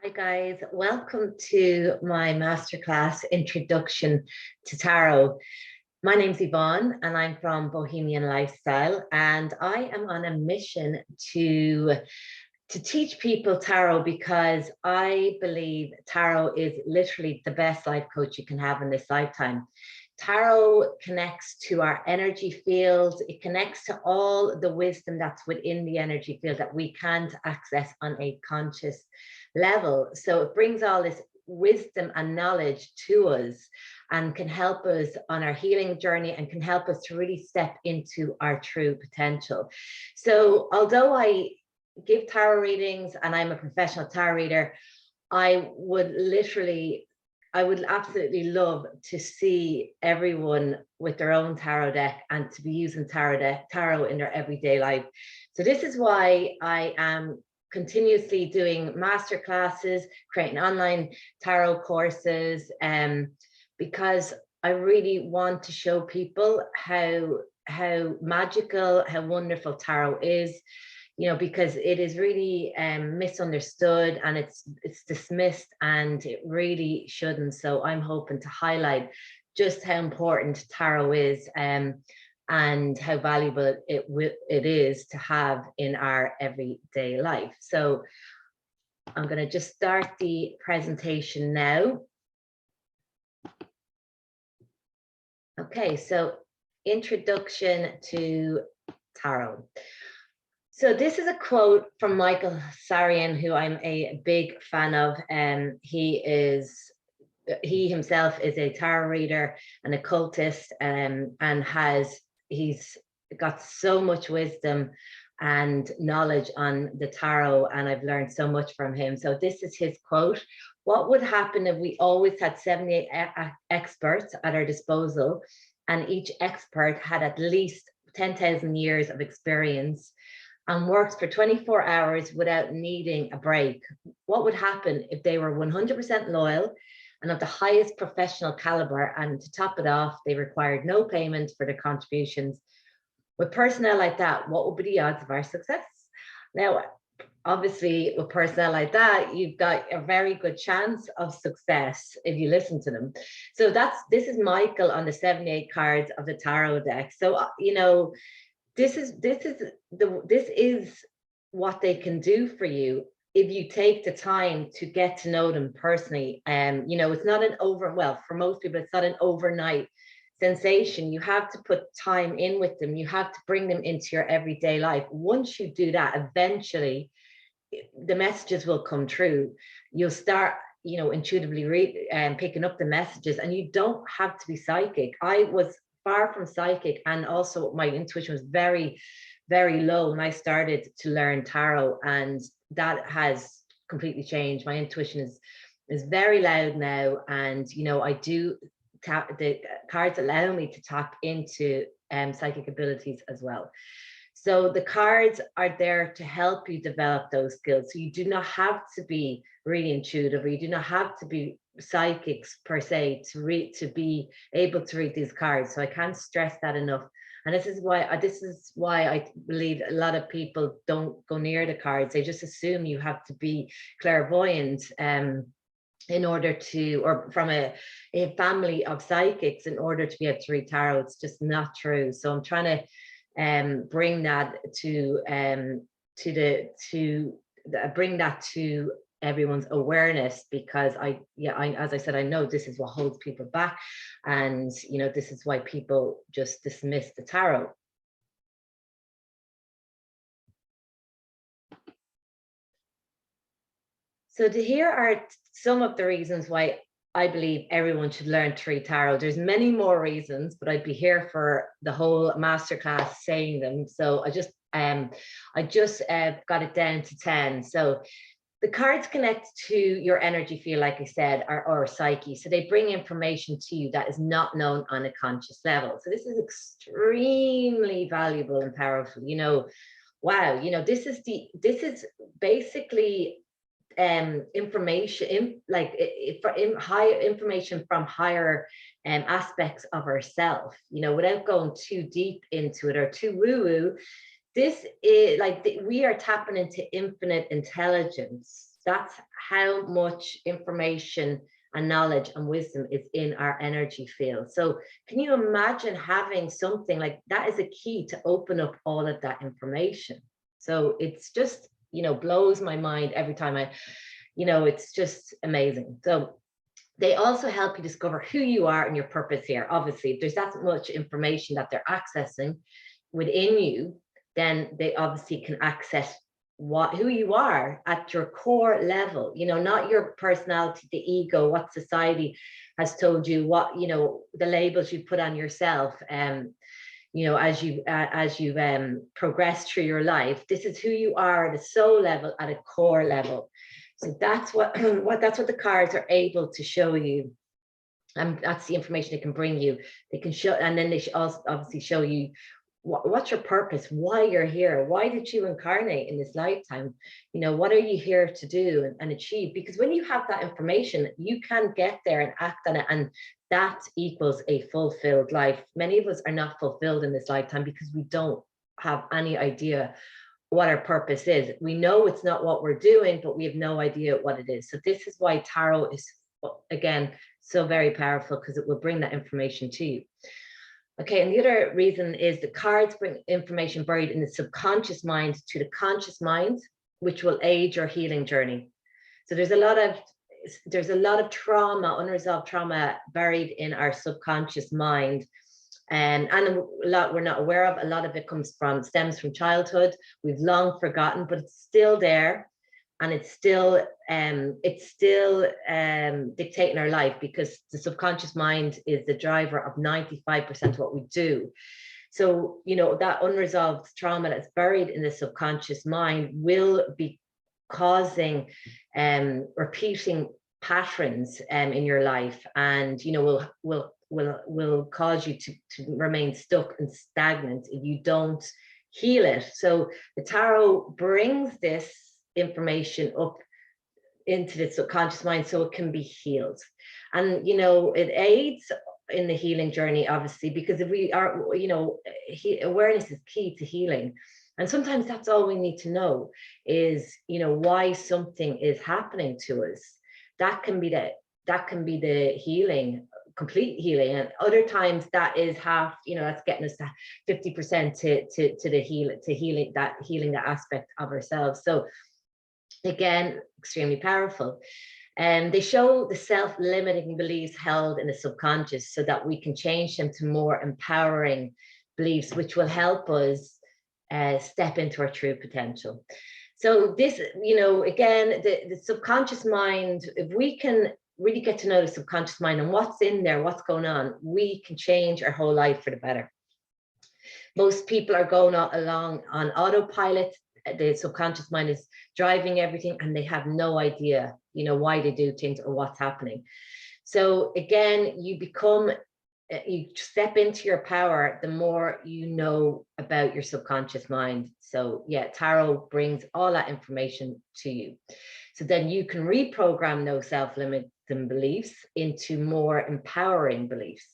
Hi guys, welcome to my masterclass introduction to tarot. My name's Yvonne and I'm from Bohemian Lifestyle, and I am on a mission to teach people tarot because I believe tarot is literally the best life coach you can have in this lifetime. Tarot connects to our energy field. It connects to all the wisdom that's within the energy field that we can't access on a conscious level. So it brings all this wisdom and knowledge to us and can help us on our healing journey and can help us to really step into our true potential. So although I give tarot readings and I'm a professional tarot reader, I would absolutely love to see everyone with their own tarot deck and to be using tarot in their everyday life. So this is why I am continuously doing master classes, creating online tarot courses, because I really want to show people how magical, how wonderful tarot is. Because it is really misunderstood and it's dismissed, and it really shouldn't. So I'm hoping to highlight just how important tarot is and how valuable it is to have in our everyday life. So I'm going to just start the presentation now. Okay, so introduction to tarot. So this is a quote from Michael Sarian, who I'm a big fan of. He himself is a tarot reader and occultist, and he's got so much wisdom and knowledge on the tarot, and I've learned so much from him. So this is his quote: "What would happen if we always had 78 experts at our disposal, and each expert had at least 10,000 years of experience and worked for 24 hours without needing a break? What would happen if they were 100% loyal and of the highest professional caliber, and to top it off, they required no payment for their contributions? With personnel like that, what would be the odds of our success?" Now, obviously, with personnel like that, you've got a very good chance of success if you listen to them. So this is Michael on the 78 cards of the tarot deck. So, this is what they can do for you if you take the time to get to know them personally. It's not for most people, it's not an overnight sensation. You have to put time in with them. You have to bring them into your everyday life. Once you do that, eventually the messages will come true. You'll start intuitively picking up the messages, and you don't have to be psychic. I was far from psychic, and also my intuition was very, very low when I started to learn tarot, and that has completely changed. My intuition is very loud now, and I do the cards allow me to tap into psychic abilities as well. So the cards are there to help you develop those skills. So you do not have to be really intuitive, or you do not have to be psychics per se to be able to read these cards. So I can't stress that enough. And this is why I believe a lot of people don't go near the cards. They just assume you have to be clairvoyant in order to, or from a family of psychics in order to be able to read tarot. It's just not true. So I'm trying to bring that to everyone's awareness, because as I said, I know this is what holds people back, and this is why people just dismiss the tarot. So here are some of the reasons why I believe everyone should learn to read tarot. There's many more reasons, but I'd be here for the whole masterclass saying them. So I just got it down to 10. So the cards connect to your energy field, like I said, or psyche. So they bring information to you that is not known on a conscious level. So this is extremely valuable and powerful. Wow, this is basically information high information from higher aspects of ourselves, without going too deep into it or too woo-woo. This is we are tapping into infinite intelligence. That's how much information and knowledge and wisdom is in our energy field. So can you imagine having something like that is a key to open up all of that information? So it's just, blows my mind every time it's just amazing. So they also help you discover who you are and your purpose here. Obviously, if there's that much information that they're accessing within you, then they obviously can access who you are at your core level, not your personality, the ego, what society has told you, what, the labels you put on yourself. As you progress through your life, this is who you are at a soul level, at a core level. So that's what that's what the cards are able to show you, and that's the information they can bring you. They can show, and then they should also obviously show you what's your purpose, why you're here, why did you incarnate in this lifetime, what are you here to do and achieve? Because when you have that information, you can get there and act on it, and that equals a fulfilled life. Many of us are not fulfilled in this lifetime because we don't have any idea what our purpose is. We know it's not what we're doing, but we have no idea what it is. So this is why tarot is, again, so very powerful, because it will bring that information to you. Okay, and the other reason is the cards bring information buried in the subconscious mind to the conscious mind, which will aid your healing journey. So there's a lot of trauma, unresolved trauma buried in our subconscious mind. And a lot we're not aware of. A lot of it stems from childhood. We've long forgotten, but it's still there, and it's still dictating our life, because the subconscious mind is the driver of 95% of what we do. So that unresolved trauma that's buried in the subconscious mind will be causing repeating patterns in your life, and will cause you to remain stuck and stagnant if you don't heal it. So the tarot brings this information up into the subconscious mind so it can be healed. And it aids in the healing journey, obviously, because if we are, awareness is key to healing. And sometimes that's all we need to know is, why something is happening to us. That can be the healing, complete healing. And other times that is half, that's getting us to 50% to the healing that aspect of ourselves. So again, extremely powerful. And they show the self-limiting beliefs held in the subconscious so that we can change them to more empowering beliefs, which will help us step into our true potential. So this, again, the subconscious mind, if we can really get to know the subconscious mind and what's in there, what's going on, we can change our whole life for the better. Most people are going along on autopilot. The subconscious mind is driving everything, and they have no idea, why they do things or what's happening. So again, you step into your power the more you know about your subconscious mind. So yeah, tarot brings all that information to you. So then you can reprogram those self-limiting beliefs into more empowering beliefs.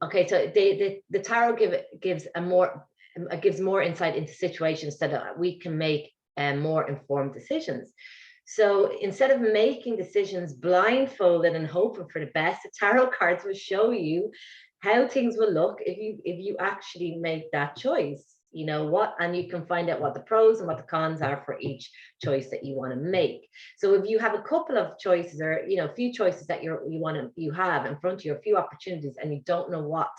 Okay, so the tarot gives more insight into situations so that we can make more informed decisions. So instead of making decisions blindfolded and hoping for the best, the tarot cards will show you how things will look if you actually make that choice. And you can find out what the pros and what the cons are for each choice that you want to make. So if you have a couple of choices, or a few choices that you have in front of you, a few opportunities, and you don't know what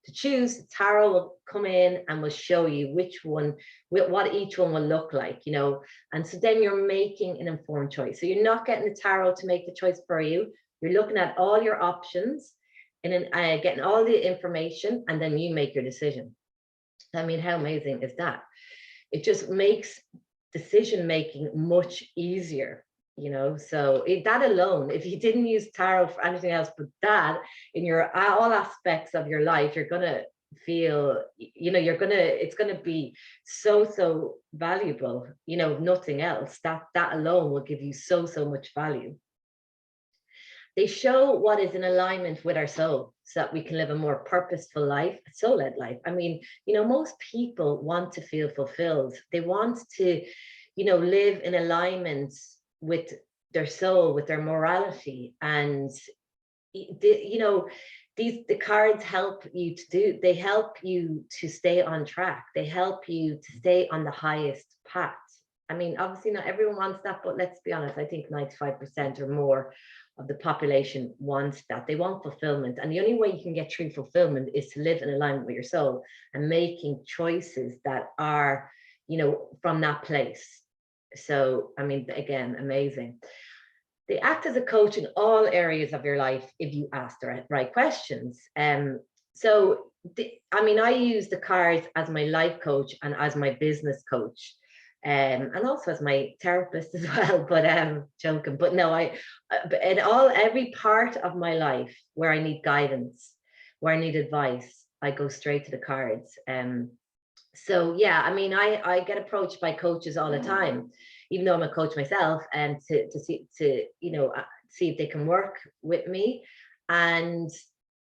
to choose, the tarot will come in and will show you what each one will look like, and so then you're making an informed choice. So you're not getting the tarot to make the choice for you. You're looking at all your options and then getting all the information, and then you make your decision. I mean, how amazing is that? It just makes decision making much easier. So that alone, if you didn't use tarot for anything else but that in all aspects of your life, you're going to feel, it's going to be so valuable, nothing else. That alone will give you so much value. They show what is in alignment with our soul so that we can live a more purposeful life, a soul-led life. I mean, most people want to feel fulfilled. They want to, live in alignment with their soul, with their morality. And you know, the cards help you they help you to stay on track. They help you to stay on the highest path. I mean, obviously not everyone wants that, but let's be honest, I think 95% or more of the population wants that. They want fulfillment. And the only way you can get true fulfillment is to live in alignment with your soul and making choices that are, you know, from that place. So, I mean, again, amazing. They act as a coach in all areas of your life if you ask the right questions. So, I mean, I use the cards as my life coach and as my business coach, and also as my therapist as well. But joking. But no, in every part of my life where I need guidance, where I need advice, I go straight to the cards. So yeah, I mean, I get approached by coaches all the time, even though I'm a coach myself, and to see if they can work with me. And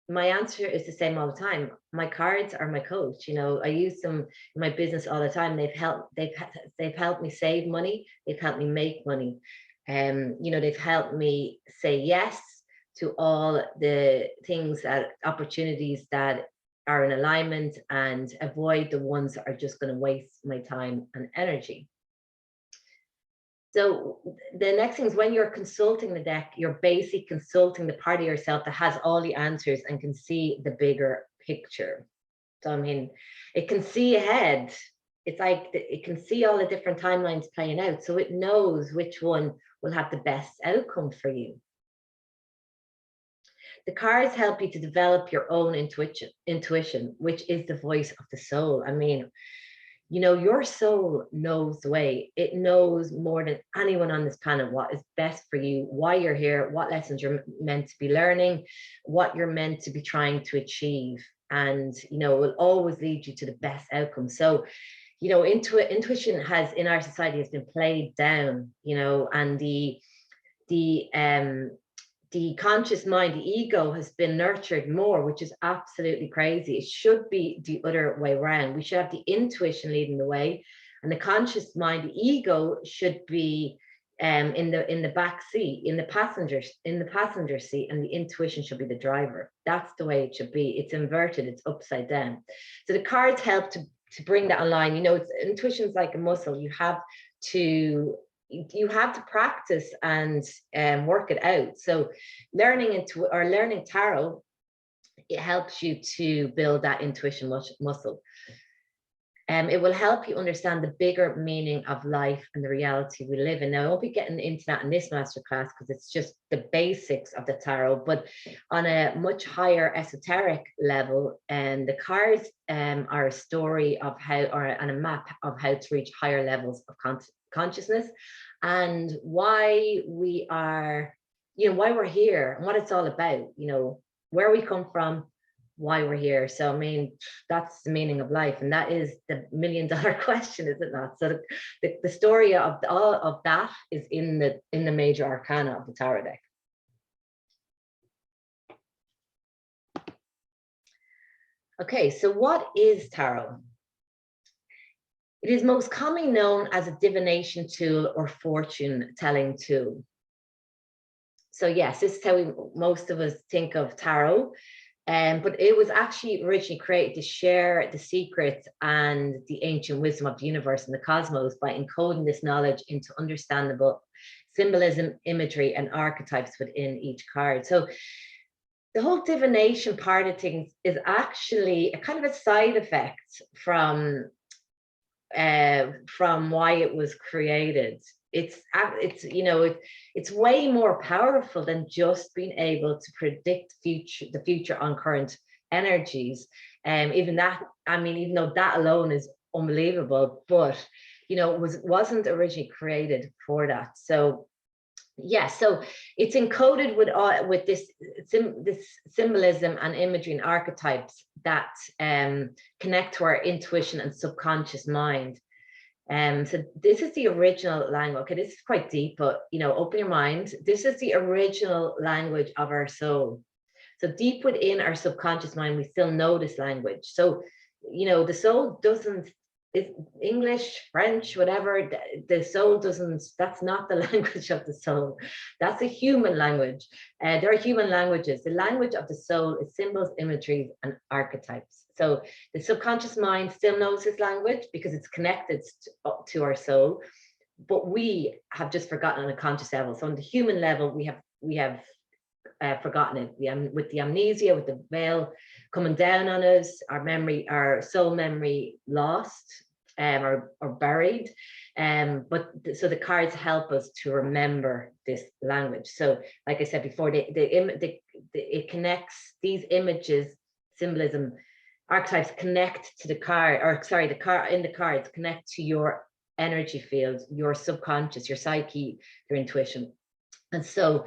my answer is the same all the time. My cards are my coach. You know, I use them in my business all the time. They've helped me save money. They've helped me make money. You know, they've helped me say yes to all the things, opportunities that are in alignment, and avoid the ones that are just going to waste my time and energy. So the next thing is, when you're consulting the deck, you're basically consulting the part of yourself that has all the answers and can see the bigger picture. So, I mean, it can see ahead. It's like it can see all the different timelines playing out. So it knows which one will have the best outcome for you. The cards help you to develop your own intuition, which is the voice of the soul. I mean, you know, your soul knows the way. It knows more than anyone on this planet what is best for you, why you're here, what lessons you're meant to be learning, what you're meant to be trying to achieve. And, you know, it will always lead you to the best outcome. So, you know, intuition in our society has been played down, you know, and the conscious mind, the ego, has been nurtured more, which is absolutely crazy. It should be the other way around. We should have the intuition leading the way, and the conscious mind, the ego, should be in the back seat, in the passenger seat, and the intuition should be the driver. That's the way it should be. It's inverted. It's upside down. So the cards help to bring that online. You know, intuition is like a muscle. You have to practice and work it out. So learning tarot, it helps you to build that intuition muscle. It will help you understand the bigger meaning of life and the reality we live in. Now, I won't be getting into that in this masterclass because it's just the basics of the tarot, but on a much higher esoteric level, and the cards are a story of and a map of how to reach higher levels of consciousness, and why we are, you know, why we're here and what it's all about, you know, where we come from, why we're here. So, I mean, that's the meaning of life, and that is the $1 million question, is it not? So the story of all of that is in the major arcana of the tarot deck. Okay, so what is tarot? It is most commonly known as a divination tool or fortune telling tool. So yes, this is how most of us think of tarot. But it was actually originally created to share the secrets and the ancient wisdom of the universe and the cosmos by encoding this knowledge into understandable symbolism, imagery, and archetypes within each card. So the whole divination part of things is actually a kind of a side effect from why it was created. It's way more powerful than just being able to predict the future on current energies. Even though that alone is unbelievable, but you know, it wasn't originally created for that. So yeah, so it's encoded with this symbolism and imagery and archetypes that connect to our intuition and subconscious mind. So this is the original language. Okay, this is quite deep, but you know, open your mind. This is the original language of our soul. So deep within our subconscious mind, we still know this language. So, you know, the soul doesn't it's English, French, whatever. The soul doesn't, that's not the language of the soul. That's a human language. There are human languages. The language of the soul is symbols, imageries, and archetypes. So the subconscious mind still knows this language because it's connected to our soul, but we have just forgotten on a conscious level. So on the human level, we have forgotten it. With the amnesia, with the veil coming down on us, our soul memory lost, or buried. But so the cards help us to remember this language. So like I said before, it connects these images, symbolism, archetypes connect to the card, or sorry, the card in the cards connect to your energy field, your subconscious, your psyche, your intuition. And so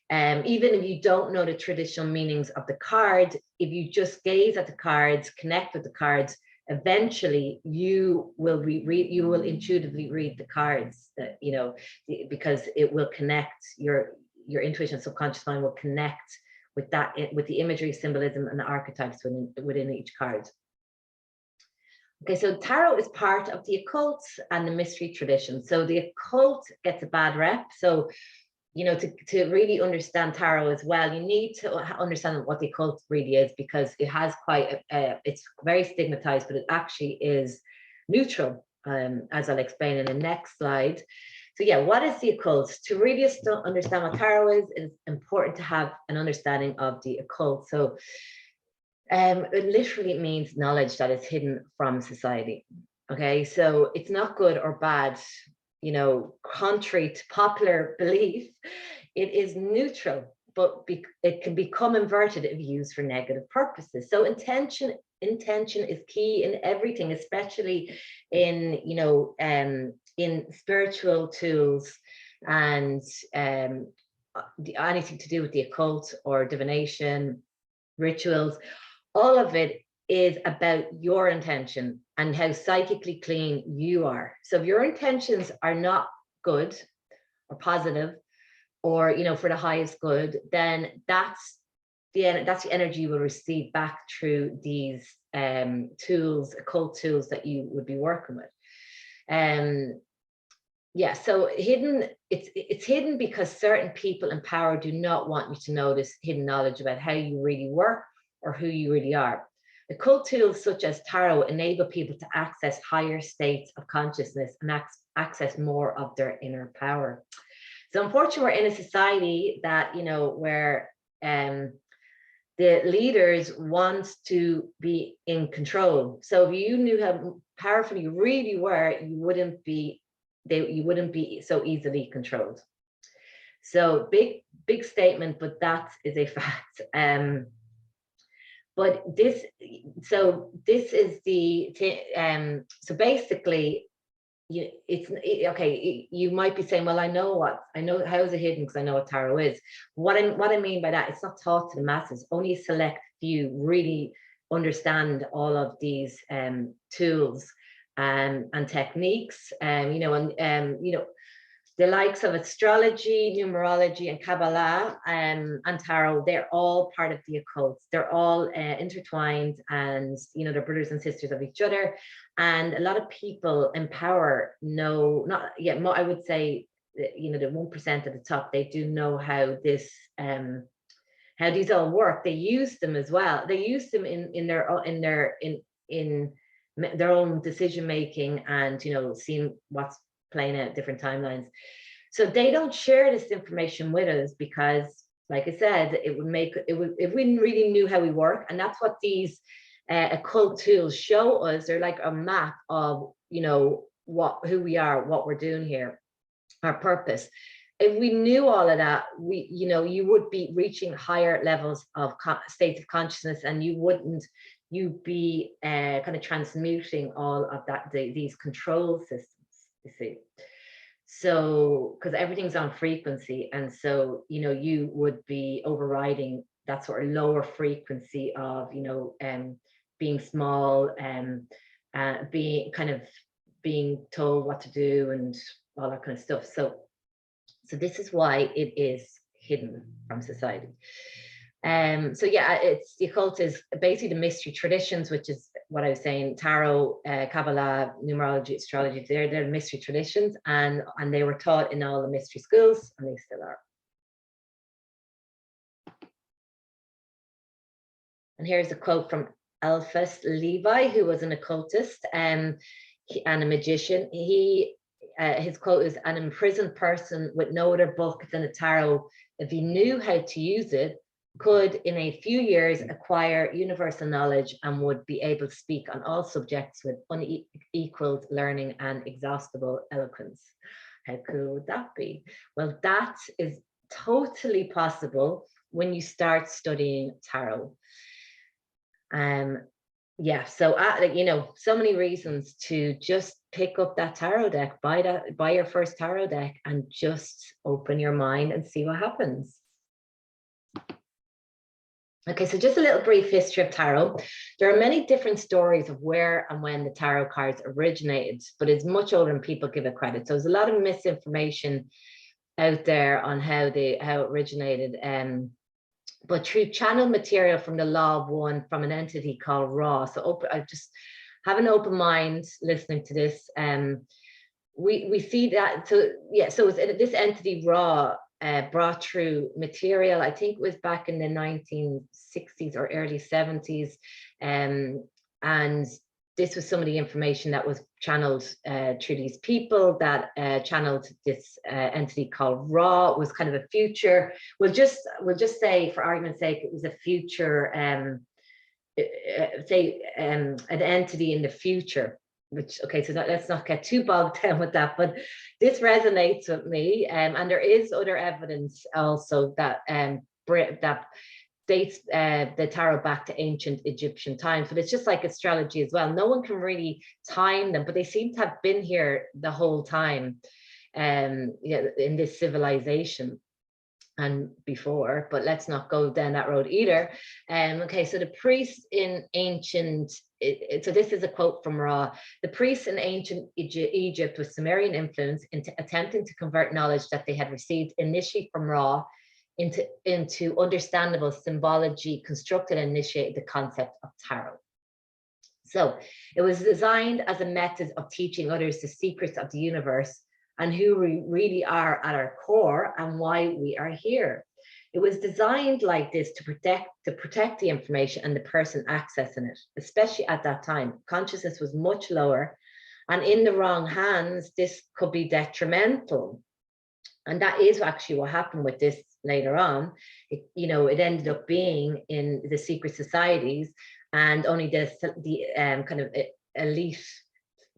even if you don't know the traditional meanings of the card, if you just gaze at the cards, connect with the cards, eventually you will intuitively read the cards, because it will connect, your intuition, subconscious mind will connect with that, with the imagery, symbolism, and the archetypes within each card. Okay, so tarot is part of the occult and the mystery tradition. So the occult gets a bad rep. So, to really understand tarot as well, you need to understand what the occult really is, because it has it's very stigmatized, but it actually is neutral, as I'll explain in the next slide. So yeah, what is the occult? To really understand what tarot is important to have an understanding of the occult. So it literally means knowledge that is hidden from society. Okay, so it's not good or bad, contrary to popular belief. It is neutral, but it can become inverted if used for negative purposes. So intention is key in everything, especially in spiritual tools and anything to do with the occult or divination, rituals. All of it is about your intention and how psychically clean you are. So if your intentions are not good or positive, or for the highest good, then that's the energy you will receive back through these tools, occult tools that you would be working with. Yeah, so hidden, it's hidden because certain people in power do not want you to know this hidden knowledge about how you really work or who you really are. Occult tools such as tarot enable people to access higher states of consciousness and access more of their inner power. So unfortunately, we're in a society that, where the leaders want to be in control. So if you knew how powerful you really were, you wouldn't be so easily controlled. So big statement, but that is a fact. But this is the so basically, okay, you might be saying, well, I know how is it hidden, because I know what tarot is. What I mean by that, it's not taught to the masses. Only a select few really understand all of these tools and techniques, the likes of astrology, numerology, and Kabbalah, and tarot. They're all part of the occult. They're all intertwined, and they're brothers and sisters of each other. And a lot of people in power know, I would say, the 1% at the top, they do know how this how these all work. They use them as well. They use them in their own decision making, and seeing what's playing out different timelines. So they don't share this information with us because, like I said, it would if we really knew how we work. And that's what these occult tools show us. They're like a map of who we are, what we're doing here, our purpose. If we knew all of that, you would be reaching higher levels of states of consciousness, and you'd be kind of transmuting all of these control systems, you see. So because everything's on frequency, and so you would be overriding that sort of lower frequency of being small and being told what to do and all that kind of stuff. So this is why it is hidden from society. So yeah, it's the occult is basically the mystery traditions, which is what I was saying, tarot, Kabbalah, numerology, astrology, they're mystery traditions, and they were taught in all the mystery schools, and they still are. And here's a quote from Alphas Levi, who was an occultist and a magician. His quote is, "An imprisoned person with no other book than a tarot, if he knew how to use it, could in a few years acquire universal knowledge and would be able to speak on all subjects with unequaled learning and exhaustible eloquence." How cool would that be? Well, that is totally possible when you start studying tarot. Yeah, so you know, so many reasons to just pick up that tarot deck, buy your first tarot deck, and just open your mind and see what happens. Okay, so just a little brief history of tarot. There are many different stories of where and when the tarot cards originated, but it's much older than people give it credit. So there's a lot of misinformation out there on how it originated. But through channel material from the Law of One from an entity called Ra. So I just have an open mind listening to this. We see that. So yeah, so it's this entity Ra brought through material. I think it was back in the 1960s or early 70s, and this was some of the information that was channeled through these people that channeled this entity called Ra. It was kind of a future. We'll just say, for argument's sake, it was a future, an entity in the future. Which, okay, so let's not get too bogged down with that, but this resonates with me, and there is other evidence also that that dates the tarot back to ancient Egyptian times, but it's just like astrology as well. No one can really time them, but they seem to have been here the whole time, yeah, in this civilization and before, but let's not go down that road either. Okay, so the priests in ancient, so this is a quote from Ra. "The priests in ancient Egypt with Sumerian influence into attempting to convert knowledge that they had received initially from Ra into understandable symbology, constructed and initiated the concept of tarot." So it was designed as a method of teaching others the secrets of the universe and who we really are at our core and why we are here. It was designed like this to protect the information and the person accessing it, especially at that time. Consciousness was much lower, and in the wrong hands, this could be detrimental. And that is actually what happened with this later on. It ended up being in the secret societies, and only the kind of elite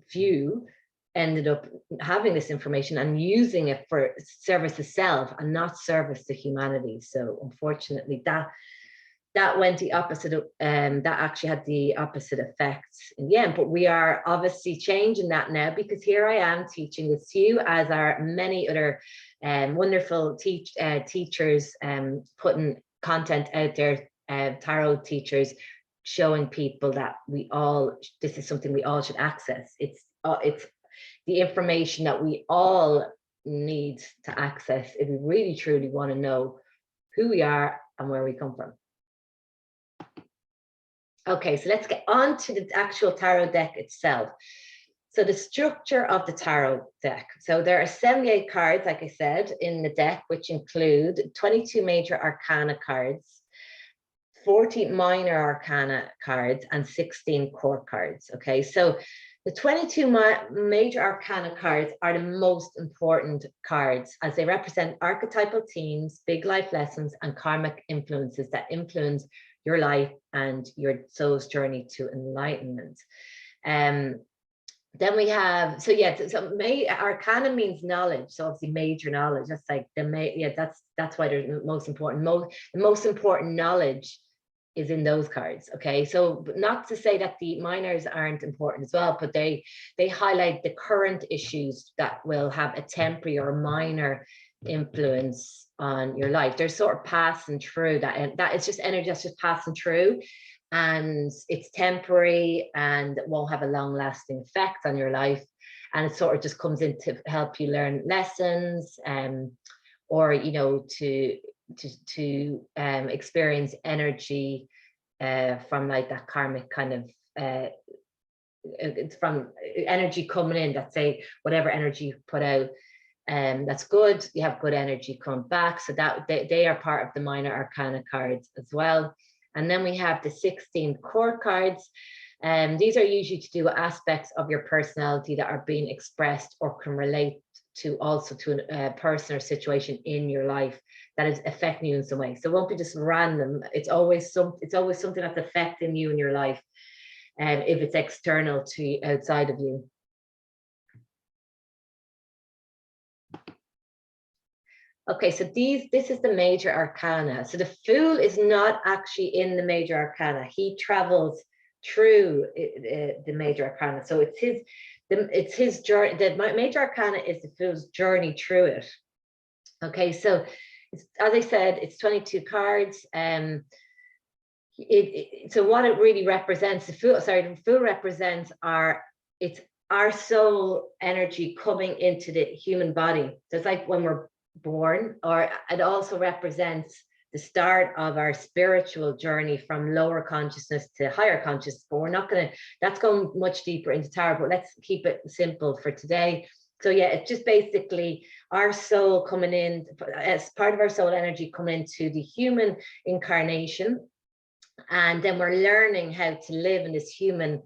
few ended up having this information and using it for service to self and not service to humanity. So unfortunately, that went the opposite of, that actually had the opposite effects in the end. But we are obviously changing that now, because here I am teaching this to you, as are many other wonderful teachers putting content out there, tarot teachers, showing people that this is something we all should access. It's the information that we all need to access if we really truly want to know who we are and where we come from. Okay, so let's get on to the actual tarot deck itself. So the structure of the tarot deck. So there are 78 cards, like I said, in the deck, which include 22 major arcana cards, 40 minor arcana cards, and 16 core cards. Okay, so the 22 major arcana cards are the most important cards, as they represent archetypal themes, big life lessons, and karmic influences that influence your life and your soul's journey to enlightenment. Then we have, so yeah, arcana means knowledge. So obviously major knowledge, that's like that's why they're the most important. The most important knowledge is in those cards. Okay, so not to say that the minors aren't important as well, but they highlight the current issues that will have a temporary or minor influence on your life. They're sort of passing through that, and that is just energy that's just passing through, and it's temporary and it won't have a long-lasting effect on your life, and it sort of just comes in to help you learn lessons, or to experience energy from like that karmic kind of it's from energy coming in, that say whatever energy you put out, that's good, you have good energy come back. So that they are part of the minor arcana cards as well. And then we have the 16 core cards. These are usually to do with aspects of your personality that are being expressed or can relate to also to a person or situation in your life that is affecting you in some way. So it won't be just random. It's always something that's affecting you in your life, if it's external to you, outside of you. Okay, so this is the major arcana. So the Fool is not actually in the major arcana. He travels through the major arcana. So it's his journey. The major arcana is the Fool's journey through it. Okay, so as I said, it's 22 cards. So what it really represents, the Fool represents our soul energy coming into the human body. So it's like when we're born, or it also represents the start of our spiritual journey from lower consciousness to higher consciousness. But we're not going to, that's going much deeper into tarot, but let's keep it simple for today. So yeah, it's just basically our soul coming in as part of our soul energy coming into the human incarnation. And then we're learning how to live in this human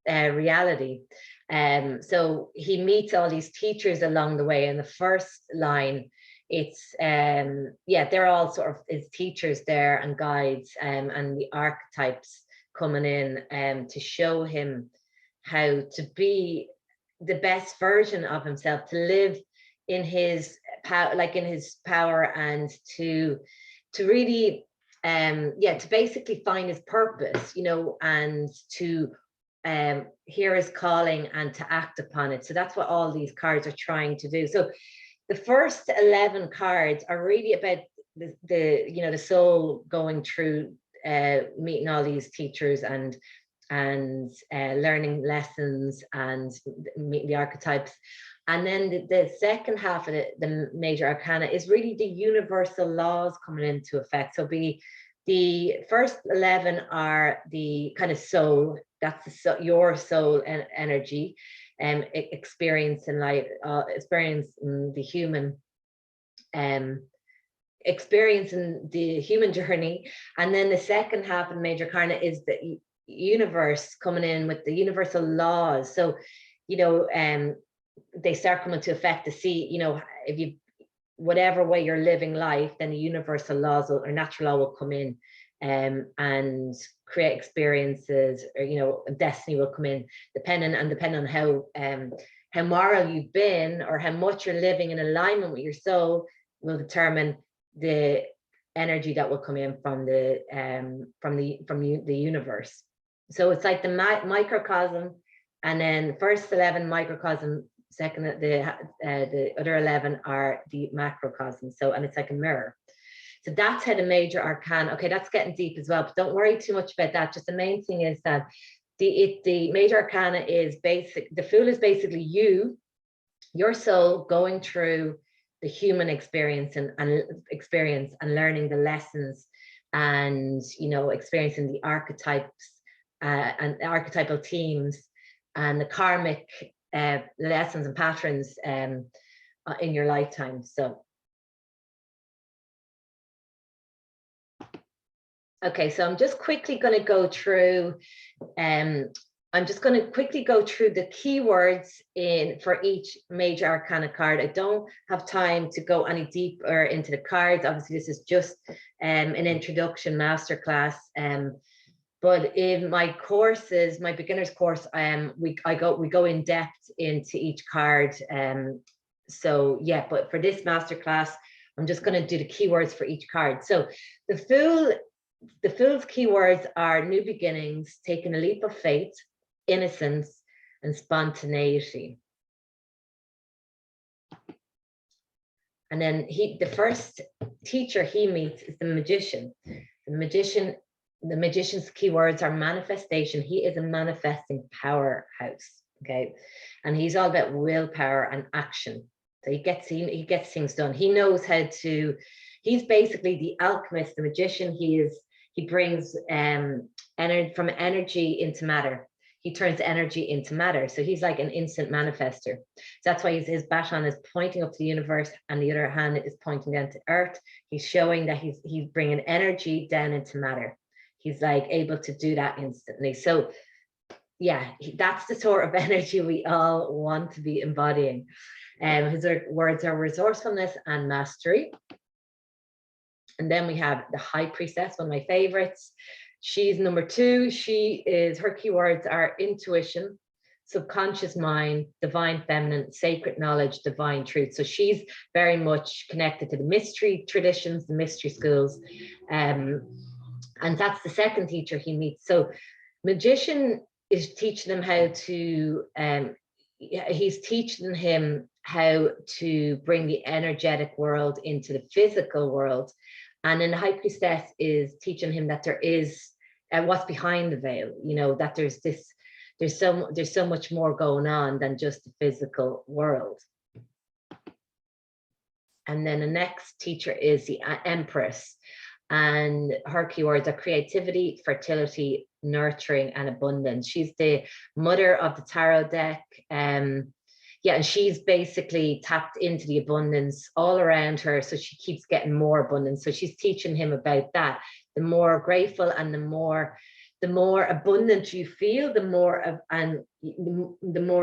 reality. So he meets all these teachers along the way. In the first line, it's they're all sort of his teachers there and guides, and the archetypes coming in to show him how to be the best version of himself, to live in his power, like in his power, and to really to basically find his purpose, you know, and to hear his calling and to act upon it. So that's what all these cards are trying to do. So the first 11 cards are really about the soul going through meeting all these teachers and learning lessons and meeting the archetypes. And then the second half of the major arcana is really the universal laws coming into effect. So the first 11 are the kind of soul, that's your soul and energy, experiencing life, experiencing the human, experiencing the human journey. And then the second half of the major arcana is the universe coming in with the universal laws. So, you know, they start coming to effect to see, you know, if you, whatever way you're living life, then the universal laws or natural law will come in and create experiences, or, you know, destiny will come in, depending on how moral you've been or how much you're living in alignment with your soul will determine the energy that will come in from the universe. So it's like the microcosm, and then first 11 microcosm, second the other 11 are the macrocosm. So, and it's like a mirror. So that's how the major arcana, okay, that's getting deep as well, but don't worry too much about that. Just the main thing is that the major arcana is basic. The Fool is basically your soul going through the human experience and learning the lessons, and, you know, experiencing the archetypes and archetypal themes and the karmic lessons and patterns in your lifetime. So okay, so I'm just quickly going to go through the keywords for each major arcana card. I don't have time to go any deeper into the cards. Obviously, this is just an introduction masterclass. But in my courses, my beginner's course, we go in depth into each card. So yeah, but for this masterclass, I'm just going to do the keywords for each card. So the Fool's keywords are new beginnings, taking a leap of faith, innocence, and spontaneity. And then the first teacher he meets is the magician. The magician's keywords are manifestation. He is a manifesting powerhouse, okay? And he's all about willpower and action. So he gets things done. He knows how to, He's basically the alchemist, the magician. He brings from energy into matter. He turns energy into matter. So he's like an instant manifester. So that's why his baton is pointing up to the universe and the other hand is pointing down to earth. He's showing that he's bringing energy down into matter. He's like able to do that instantly. So yeah, that's the sort of energy we all want to be embodying. His words are resourcefulness and mastery. And then we have the High Priestess, one of my favorites. She's number 2. Her keywords are intuition, subconscious mind, divine feminine, sacred knowledge, divine truth. So she's very much connected to the mystery traditions, the mystery schools. And that's the second teacher he meets. So magician is teaching him how to, he's teaching him how to bring the energetic world into the physical world. And then the High Priestess is teaching him that there is what's behind the veil, you know, that there's so much more going on than just the physical world. And then the next teacher is the Empress, and her keywords are creativity, fertility, nurturing, and abundance. She's the mother of the tarot deck. Yeah, and she's basically tapped into the abundance all around her, so she keeps getting more abundance. So she's teaching him about that. The more grateful and the more abundant you feel, the more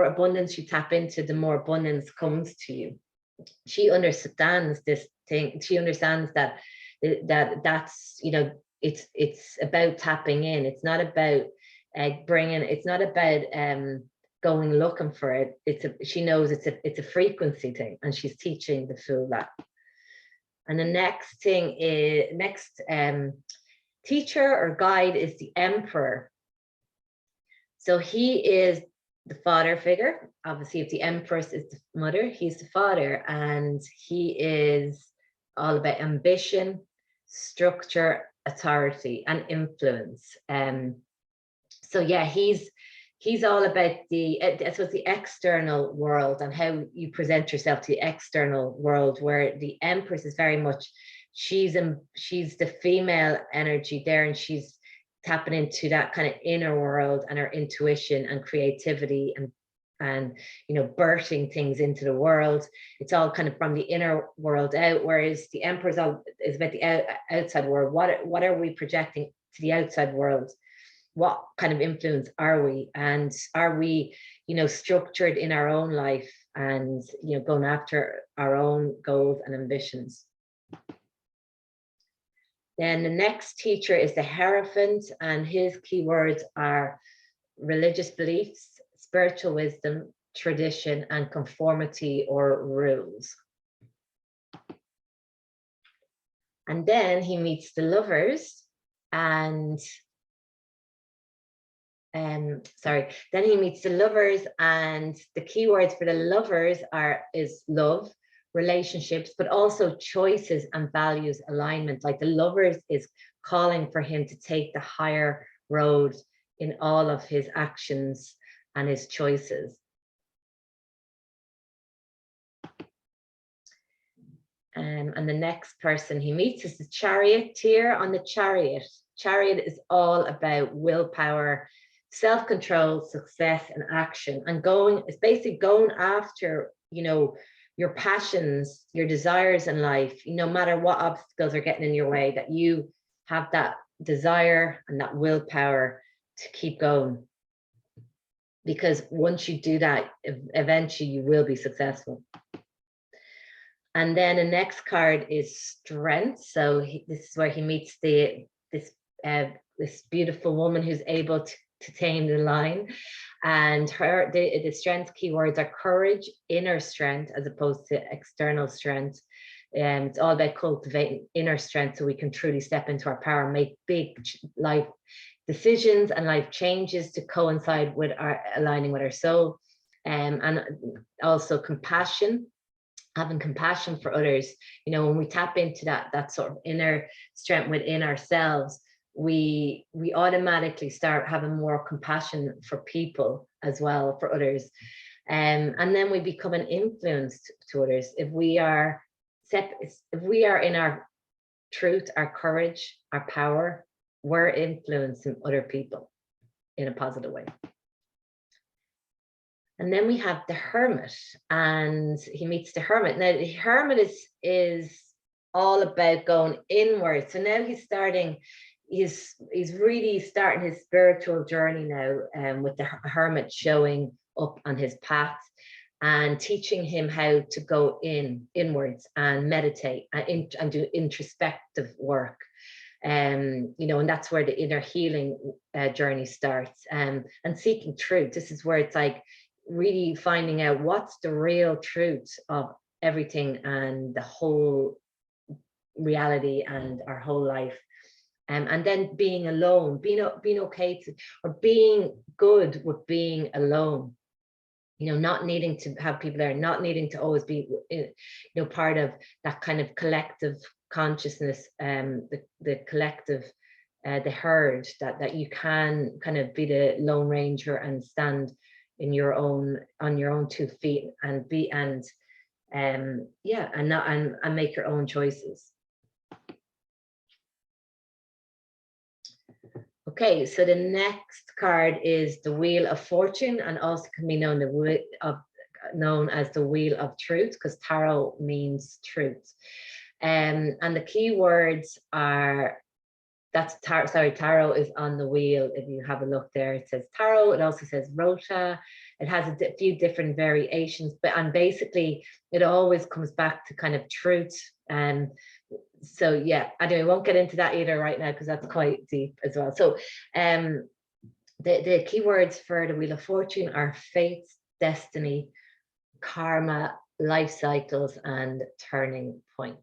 abundance you tap into, the more abundance comes to you. She understands this thing. She understands that that's, you know, it's about tapping in. It's not about it's not about going looking for it. She knows it's a frequency thing, and she's teaching the fool that. And the next thing is teacher or guide is the Emperor. So he is the father figure. Obviously, if the Empress is the mother, he's the father, and he is all about ambition, structure, authority, and influence. So yeah, he's all about the external world and how you present yourself to the external world, where the Empress is very much, she's the female energy there, and she's tapping into that kind of inner world and her intuition and creativity and you know, birthing things into the world. It's all kind of from the inner world out, whereas the Emperor is about the outside world. What are we projecting to the outside world? What kind of influence are we? And are we, you know, structured in our own life and, you know, going after our own goals and ambitions? Then the next teacher is the Heraphant, and his keywords are religious beliefs, spiritual wisdom, tradition, and conformity or rules. And then he meets the Lovers, and then he meets the Lovers, and the keywords for the Lovers is love, relationships, but also choices and values alignment. Like the Lovers is calling for him to take the higher road in all of his actions and his choices. And the next person he meets is the Charioteer on the Chariot. Chariot is all about willpower, self-control, success, and action, and it's basically going after, you know, your passions, your desires in life, no matter what obstacles are getting in your way, that you have that desire and that willpower to keep going. Because once you do that, eventually you will be successful. And then the next card is Strength. So this is where he meets this beautiful woman who's able to tame the lion. And the strength keywords are courage, inner strength, as opposed to external strength. It's all about cultivating inner strength so we can truly step into our power and make big life decisions and life changes to coincide with aligning with our soul. And also compassion, having compassion for others. You know, when we tap into that sort of inner strength within ourselves, we automatically start having more compassion for people as well, for others. And then we become an influence to others. If we are in our truth, our courage, our power, we're influencing other people in a positive way. And then we have the Hermit, and he meets the Hermit. Now the Hermit is all about going inward. So now he's really starting his spiritual journey now, with the Hermit showing up on his path and teaching him how to go inwards and meditate and do introspective work. You know, and that's where the inner healing journey starts, and seeking truth. This is where it's like really finding out what's the real truth of everything and the whole reality and our whole life. And then being alone, being okay to, or being good with being alone, you know, not needing to have people there, not needing to always be, you know, part of that kind of collective consciousness, the collective, the herd, that you can kind of be the Lone Ranger and stand in your own, on your own 2 feet, and be, and yeah, and make your own choices. Okay, so the next card is the Wheel of Fortune, and also can be known as the Wheel of Truth, because tarot means truth. And the key words are, that's tarot. Sorry, tarot is on the wheel. If you have a look there, it says tarot. It also says rota. It has a few different variations, and basically it always comes back to kind of truth. And so yeah, anyway, I won't get into that either right now because that's quite deep as well. So the keywords for the Wheel of Fortune are fate, destiny, karma, life cycles, and turning point.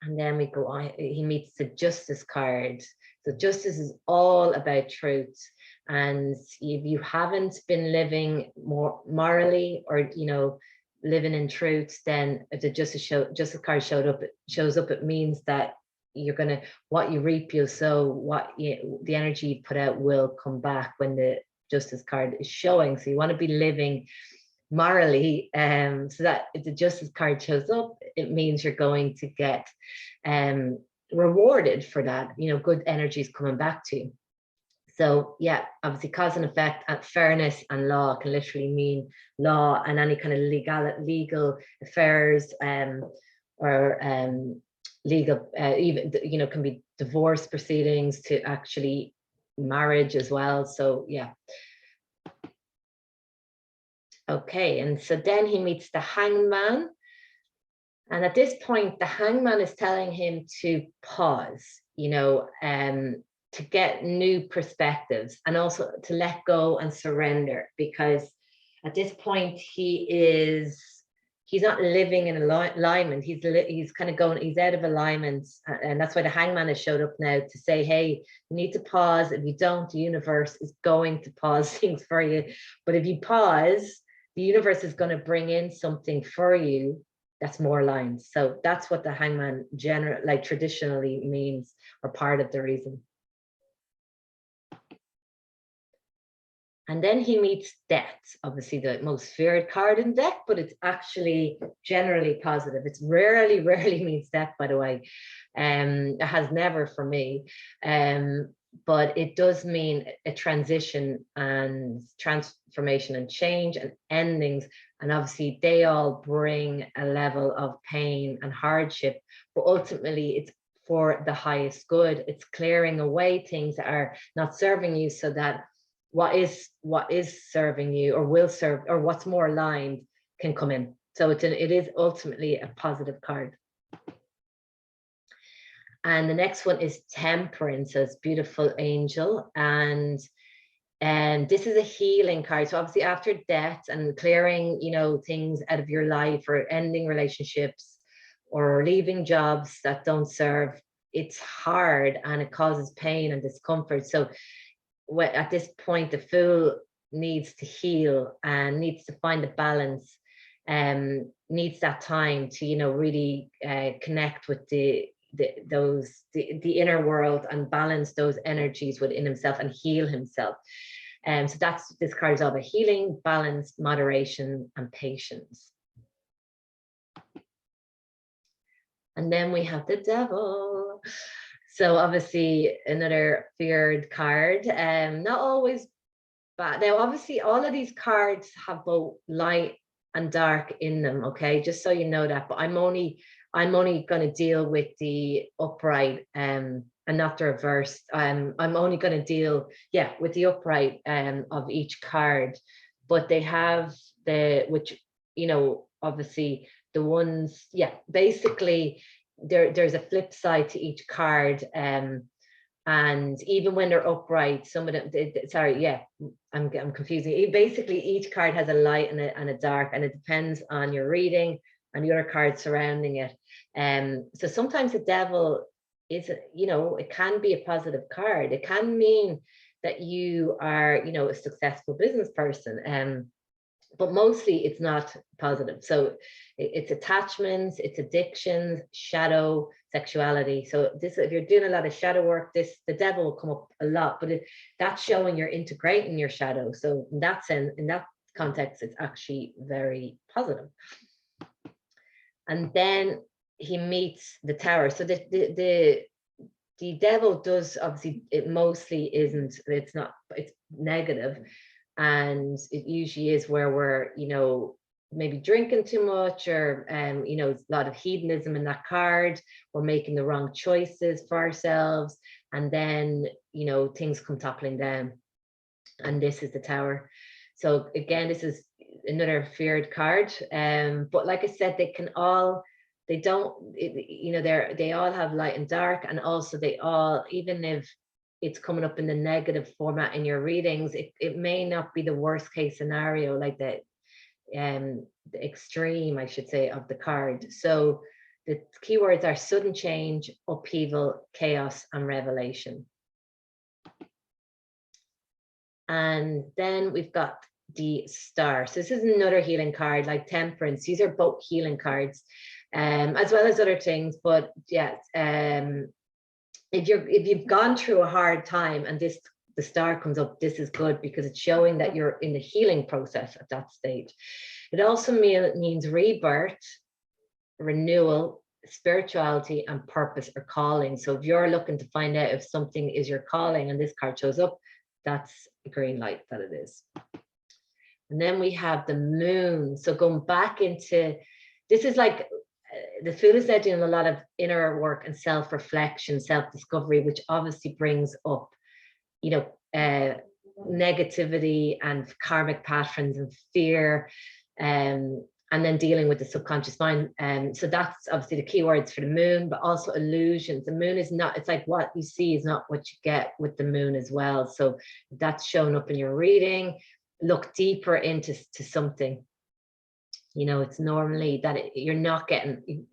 And then we go on, he meets the Justice card. So Justice is all about truth. And if you haven't been living more morally, or, you know, living in truth, then if the Justice card shows up, it means that you're gonna, what you reap, you'll sow. The energy you put out will come back when the Justice card is showing. So you want to be living morally, so that if the Justice card shows up, it means you're going to get rewarded for that, you know, good energies coming back to you. So yeah, obviously cause and effect, and fairness and law can literally mean law and any kind of legal affairs, or legal, even, you know, can be divorce proceedings to actually marriage as well. So yeah. Okay, and so then he meets the Hangman. And at this point, the Hangman is telling him to pause, you know, to get new perspectives, and also to let go and surrender, because at this point he's not living in alignment. He's kind of going, he's out of alignment, and that's why the Hangman has showed up now to say, hey, you need to pause. If you don't, the universe is going to pause things for you. But if you pause, the universe is going to bring in something for you that's more aligned. So that's what the Hangman traditionally means, or part of the reason. And then he meets Death, obviously the most feared card in deck, but it's actually generally positive. It's rarely means death, by the way. It has never for me. But it does mean a transition and transformation and change and endings. And obviously they all bring a level of pain and hardship, but ultimately it's for the highest good. It's clearing away things that are not serving you, so that what is serving you, or will serve, or what's more aligned, can come in. So it is ultimately a positive card. And the next one is Temperance, as beautiful angel. And this is a healing card. So obviously after death and clearing, you know, things out of your life, or ending relationships, or leaving jobs that don't serve, it's hard and it causes pain and discomfort. So at this point, the Fool needs to heal and needs to find a balance, needs that time to, you know, really connect with the inner world and balance those energies within himself and heal himself. So this card is all about healing, balance, moderation, and patience. And then we have the devil. So obviously another feared card. Not always bad. Now, obviously, all of these cards have both light and dark in them. Okay, just so you know that. But I'm only going to deal with the upright and not the reverse. I'm only going to deal, yeah, with the upright of each card. But they have which, you know, obviously the ones, yeah, basically there's a flip side to each card. And even when they're upright, some of them, sorry, yeah, I'm confusing. Basically, each card has a light and a dark, and it depends on your reading and the other cards surrounding it. So sometimes the devil is, you know, it can be a positive card. It can mean that you are, you know, a successful business person. But mostly it's not positive. So it's attachments, it's addictions, shadow, sexuality. So this, if you're doing a lot of shadow work, the devil will come up a lot, but that's showing you're integrating your shadow. So in that sense, in that context, it's actually very positive. And then he meets the tower. So the devil does, obviously, it mostly isn't, it's negative. And it usually is where we're, you know, maybe drinking too much, or you know, a lot of hedonism in that card. We're making the wrong choices for ourselves, and then, you know, things come toppling down. And this is the tower. So again, this is another feared card. But like I said, they all have light and dark, and also they all, even if it's coming up in the negative format in your readings, it may not be the worst case scenario, like the extreme, I should say, of the card. So the keywords are sudden change, upheaval, chaos, and revelation. And then we've got the star. So this is another healing card, like temperance. These are both healing cards, as well as other things. But yes, if you've gone through a hard time and the star comes up, this is good, because it's showing that you're in the healing process at that stage. It also means rebirth, renewal, spirituality, and purpose or calling. So if you're looking to find out if something is your calling and this card shows up, that's a green light that it is. And then we have the moon. So going back into, this is like, the Fool is now doing a lot of inner work and self-reflection, self-discovery, which obviously brings up, you know, negativity and karmic patterns and fear, and then dealing with the subconscious mind. So that's obviously the keywords for the moon, but also illusions. The moon is not, it's like what you see is not what you get with the moon as well. So that's shown up in your reading. Look deeper into something. You know, it's normally that you're not getting,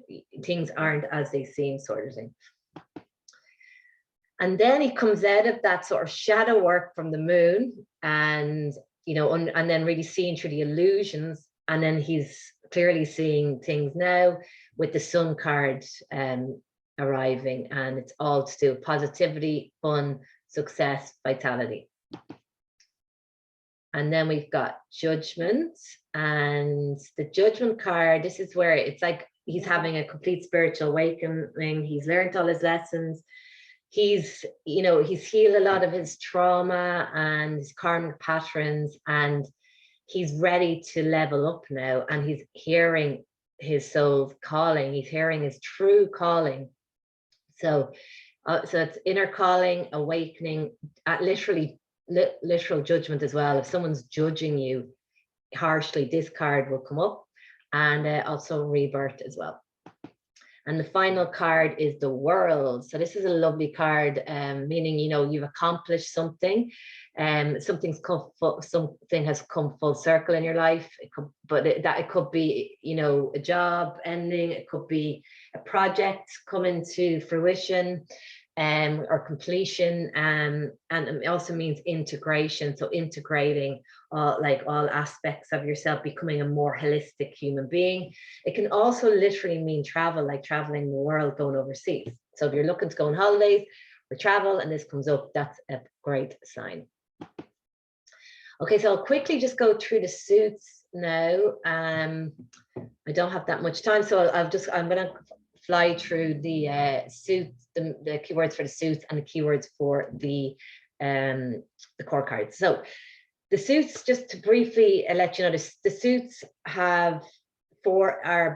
things aren't as they seem, sort of thing. And then he comes out of that sort of shadow work from the moon, and, you know, and then really seeing through the illusions. And then he's clearly seeing things now with the sun card arriving, and it's all to do with positivity, fun, success, vitality. And then we've got judgment, and the judgment card, this is where it's like he's having a complete spiritual awakening. He's learned all his lessons. He's, you know, he's healed a lot of his trauma and his karmic patterns, and he's ready to level up now, and he's hearing his soul's calling. He's hearing his true calling. So it's inner calling, awakening, literal judgment as well. If someone's judging you harshly, this card will come up, and also rebirth as well. And the final card is the World. So this is a lovely card, meaning, you know, you've accomplished something, something has come full circle in your life. It could be, you know, a job ending, it could be a project coming to fruition, or completion, and it also means integration. So integrating all aspects of yourself, becoming a more holistic human being. It can also literally mean travel, like traveling the world, going overseas. So if you're looking to go on holidays or travel and this comes up, that's a great sign. Okay, so I'll quickly just go through the suits now. I don't have that much time, so I'm going to fly through the suits, the keywords for the suits and the keywords for the core cards. So the suits, just to briefly let you know, the suits are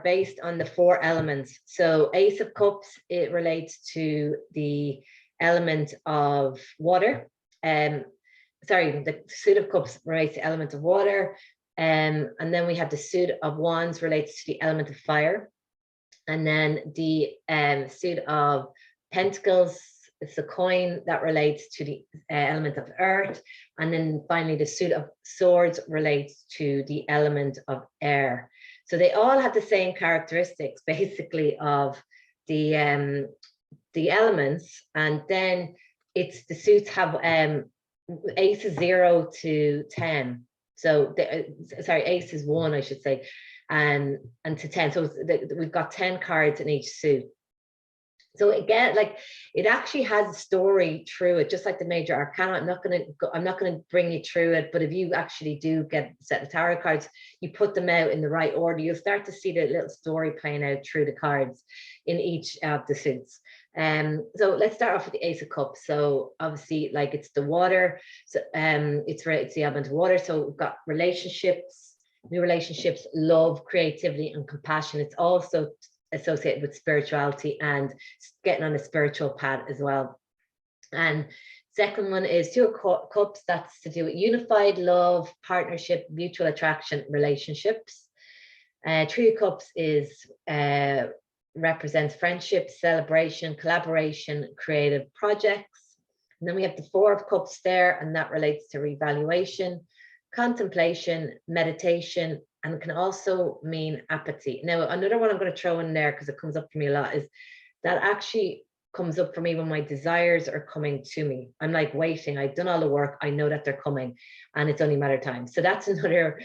based on the 4 elements. So Ace of Cups, it relates to the element of water. The suit of cups relates to the element of water. And then we have the suit of wands relates to the element of fire. And then the suit of pentacles, it's a coin that relates to the element of earth. And then finally, the suit of swords relates to the element of air. So they all have the same characteristics, basically, of the elements. And then it's the suits have ace is 0 to 10. So ace is 1, I should say, and to 10. So we've got 10 cards in each suit. So again, like, it actually has a story through it, just like the major arcana. I'm not going to bring you through it, but if you actually do get a set of tarot cards, you put them out in the right order, you'll start to see the little story playing out through the cards in each of the suits. So let's start off with the Ace of Cups. So obviously, like, it's the water. So it's the element of water. So we've got relationships, new relationships, love, creativity, and compassion. It's also associated with spirituality and getting on a spiritual path as well. And second one is 2 of Cups. That's to do with unified love, partnership, mutual attraction, relationships. 3 of Cups is represents friendship, celebration, collaboration, creative projects. And then we have the 4 of Cups there, and that relates to revaluation, contemplation, meditation, and can also mean apathy. Now, another one I'm going to throw in there, because it comes up for me a lot, is that actually comes up for me when my desires are coming to me. I'm like waiting. I've done all the work. I know that they're coming, and it's only a matter of time. So that's another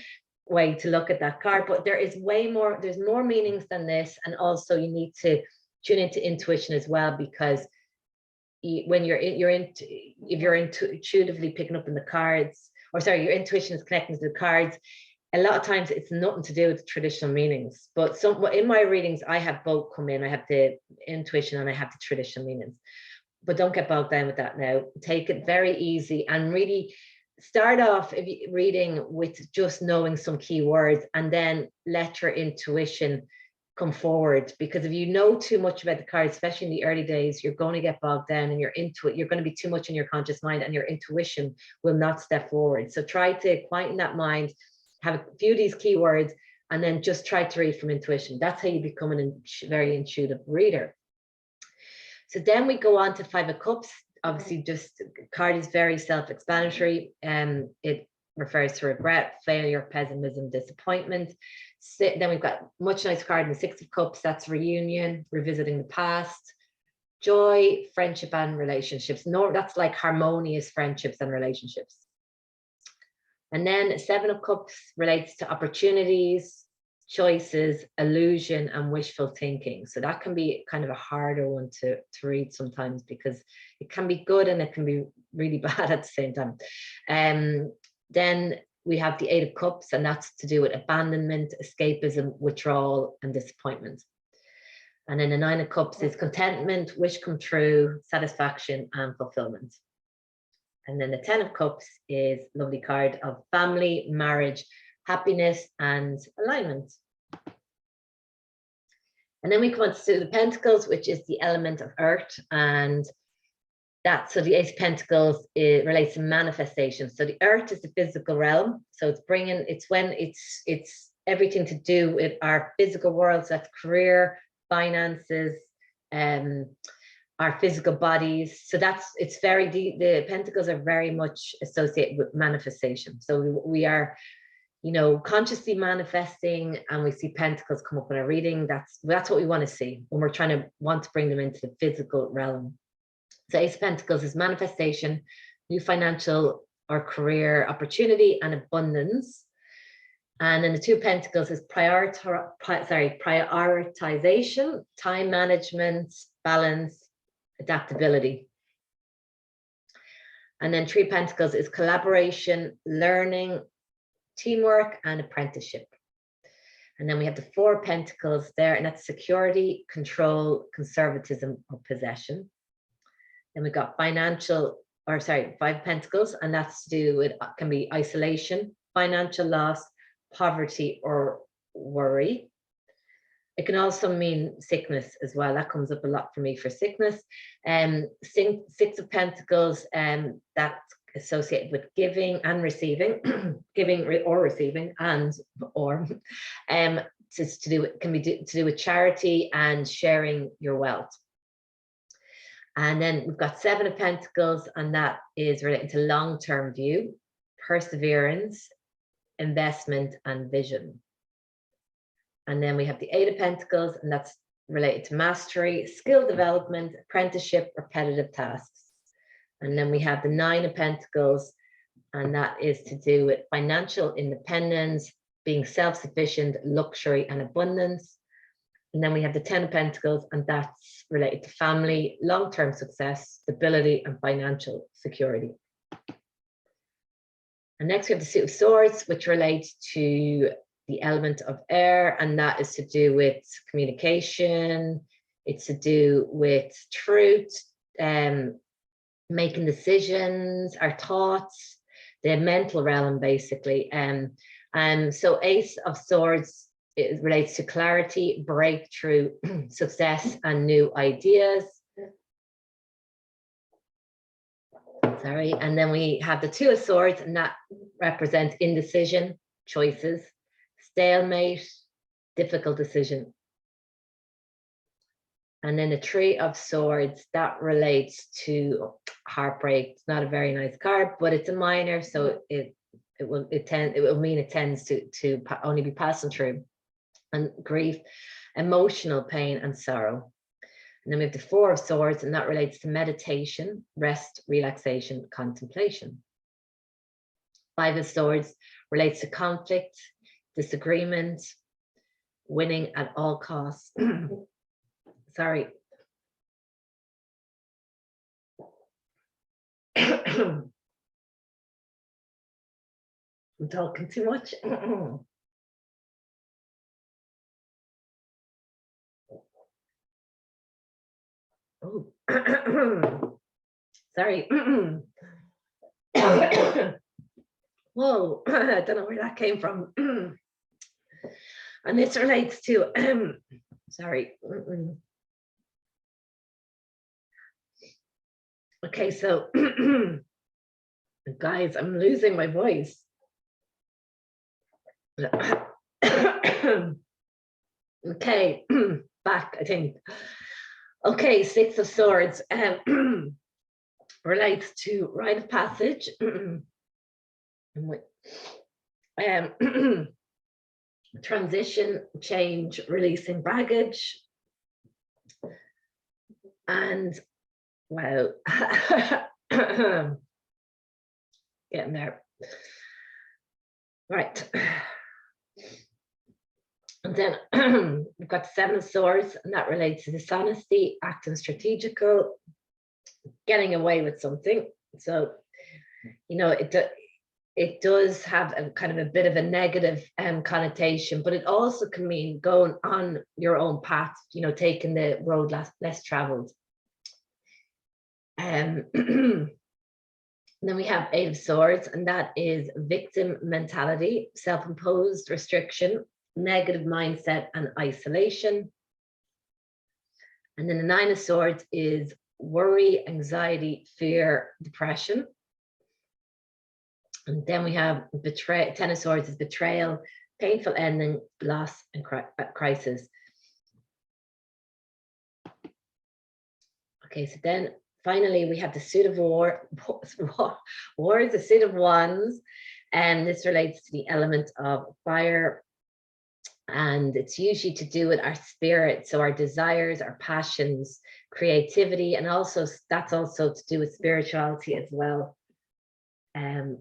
way to look at that card. But there is way more. There's more meanings than this, and also you need to tune into intuition as well, because when if you're intuitively picking up in the cards, or sorry, your intuition is connecting to the cards, a lot of times it's nothing to do with the traditional meanings. But in my readings, I have both come in. I have the intuition and I have the traditional meanings. But don't get bogged down with that now. Take it very easy and really start off reading with just knowing some key words, and then let your intuition come forward. Because if you know too much about the cards, especially in the early days, you're going to get bogged down, and you're going to be too much in your conscious mind, and your intuition will not step forward. So try to quieten that mind, have a few of these keywords, and then just try to read from intuition. That's how you become a very intuitive reader. So then we go on to 5 of Cups. Obviously, just card is very self-explanatory. It refers to regret, failure, pessimism, disappointment. Then we've got much nice card in the 6 of Cups. That's reunion, revisiting the past, joy, friendship, and relationships. No, that's like harmonious friendships and relationships. And then 7 of Cups relates to opportunities, choices, illusion, and wishful thinking. So that can be kind of a harder one to read sometimes, because it can be good and it can be really bad at the same time. Then we have the 8 of Cups, and that's to do with abandonment, escapism, withdrawal, and disappointment. And then the 9 of Cups is contentment, wish come true, satisfaction, and fulfillment. And then the 10 of Cups is a lovely card of family, marriage, happiness, and alignment. And then we come on to the Pentacles, which is the element of earth. And so the Ace of Pentacles, it relates to manifestation. So the earth is the physical realm. So it's everything to do with our physical world. So that's career, finances, our physical bodies. So it's very deep. The Pentacles are very much associated with manifestation. So we are, consciously manifesting, and we see Pentacles come up in our reading. That's what we want to see when we're want to bring them into the physical realm. So Ace of Pentacles is manifestation, new financial or career opportunity, and abundance. And then the 2 of Pentacles is prioritization, time management, balance, adaptability. And then 3 of Pentacles is collaboration, learning, teamwork, and apprenticeship. And then we have the 4 of Pentacles there, and that's security, control, conservatism, or possession. Then we've got 5 Pentacles, and that's to do with, can be isolation, financial loss, poverty, or worry. It can also mean sickness as well. That comes up a lot for me for sickness. 6 of Pentacles, that's associated with giving and receiving, giving or receiving, and or it's to do with, can be to do with charity and sharing your wealth. And then we've got 7 of Pentacles, and that is related to long-term view, perseverance, investment, and vision. And then we have the 8 of Pentacles, and that's related to mastery, skill development, apprenticeship, repetitive tasks. And then we have the 9 of Pentacles, and that is to do with financial independence, being self-sufficient, luxury, and abundance. And then we have the 10 of Pentacles, and that's related to family, long-term success, stability, and financial security. And next we have the Suit of Swords, which relates to the element of air, and that is to do with communication. It's to do with truth, making decisions, our thoughts, the mental realm, basically. So Ace of Swords, it relates to clarity, breakthrough, success, and new ideas. Sorry. And then we have the 2 of Swords, and that represents indecision, choices, stalemate, difficult decision. And then the 3 of Swords, that relates to heartbreak. It's not a very nice card, but it's a minor, so it will mean it tends to only be passing through. And grief, emotional pain, and sorrow. And then we have the 4 of Swords, and that relates to meditation, rest, relaxation, contemplation. 5 of Swords relates to conflict, disagreement, winning at all costs. Sorry. I'm talking too much. Oh. Sorry. Whoa, I don't know where that came from. And this relates to, sorry. Okay, so guys, I'm losing my voice. Okay, back, I think. Okay, 6 of Swords relates to rite of passage. Transition, change, releasing baggage. And wow, getting there. Right. And then we've got 7 of Swords, and that relates to dishonesty, acting strategical, getting away with something. So, you know, it does have a kind of a bit of a negative connotation, but it also can mean going on your own path, you know, taking the road less traveled. Then we have 8 of Swords, and that is victim mentality, self-imposed restriction, negative mindset, and isolation. And then the 9 of Swords is worry, anxiety, fear, depression. And then we have 10 of Swords is betrayal, painful ending, loss, and crisis. Okay, so then finally we have the Suit of War. War is the Suit of Wands, and this relates to the element of fire. And it's usually to do with our spirit, so our desires, our passions, creativity, and also that's also to do with spirituality as well. And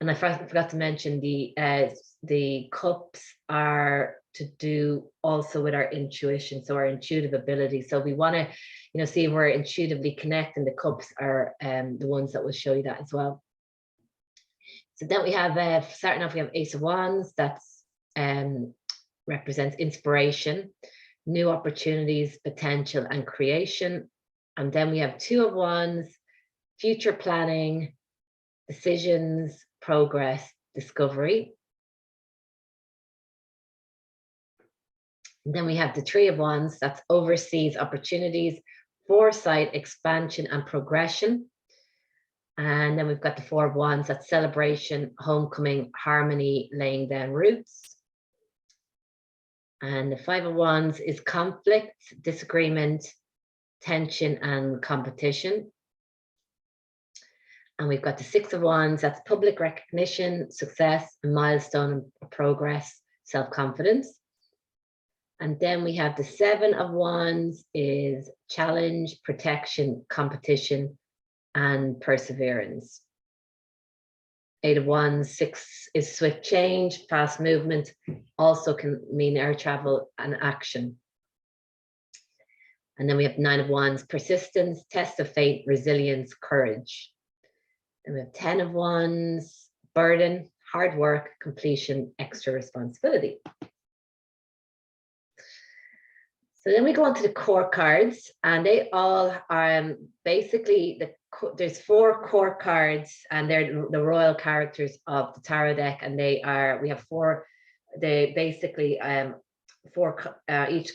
I forgot to mention the cups are to do also with our intuition, so our intuitive ability. So we want to, you know, see if we're intuitively connecting. The cups are the ones that will show you that as well. So then we have starting off, we have Ace of Wands. That's represents inspiration, new opportunities, potential, and creation. And then we have Two of Wands, future planning, decisions, progress, discovery. And then we have the Three of Wands, that's overseas opportunities, foresight, expansion, and progression. And then we've got the Four of Wands, that's celebration, homecoming, harmony, laying down roots. And the Five of Wands is conflict, disagreement, tension, and competition. And we've got the Six of Wands, that's public recognition, success, milestone, progress, self-confidence. And then we have the Seven of Wands is challenge, protection, competition, and perseverance. Eight of Wands, six is swift change, fast movement, also can mean air travel and action. And then we have Nine of Wands, persistence, test of fate, resilience, courage. Then we have 10 of Wands, burden, hard work, completion, extra responsibility. So then we go on to the core cards, and they all are basically there's 4 core cards, and they're the royal characters of the tarot deck, and we have 4. They basically each.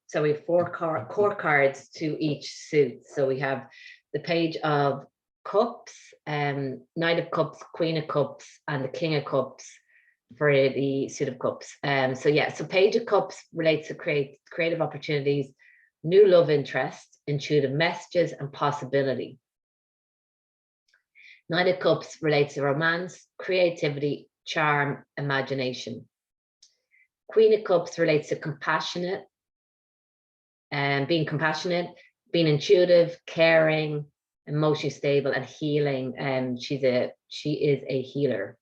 So we have 4 core cards to each suit. So we have the Page of Cups, Knight of Cups, Queen of Cups, and the King of Cups for the suit of cups. So Page of Cups relates to creative opportunities, new love interest, intuitive messages, and possibility. Knight of Cups relates to romance, creativity, charm, imagination. Queen of Cups relates to compassionate, and being compassionate, being intuitive, caring, emotionally stable, and healing. She is a healer.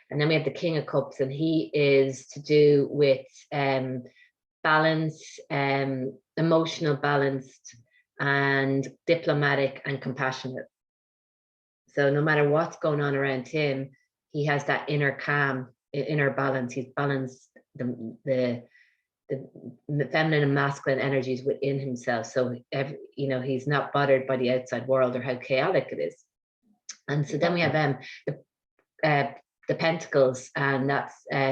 And then we have the King of Cups, and he is to do with balance, emotional balance, and diplomatic and compassionate. So no matter what's going on around him, he has that inner calm, inner balance. He's balanced the feminine and masculine energies within himself. So he's not bothered by the outside world or how chaotic it is. And so then we have the Pentacles, and that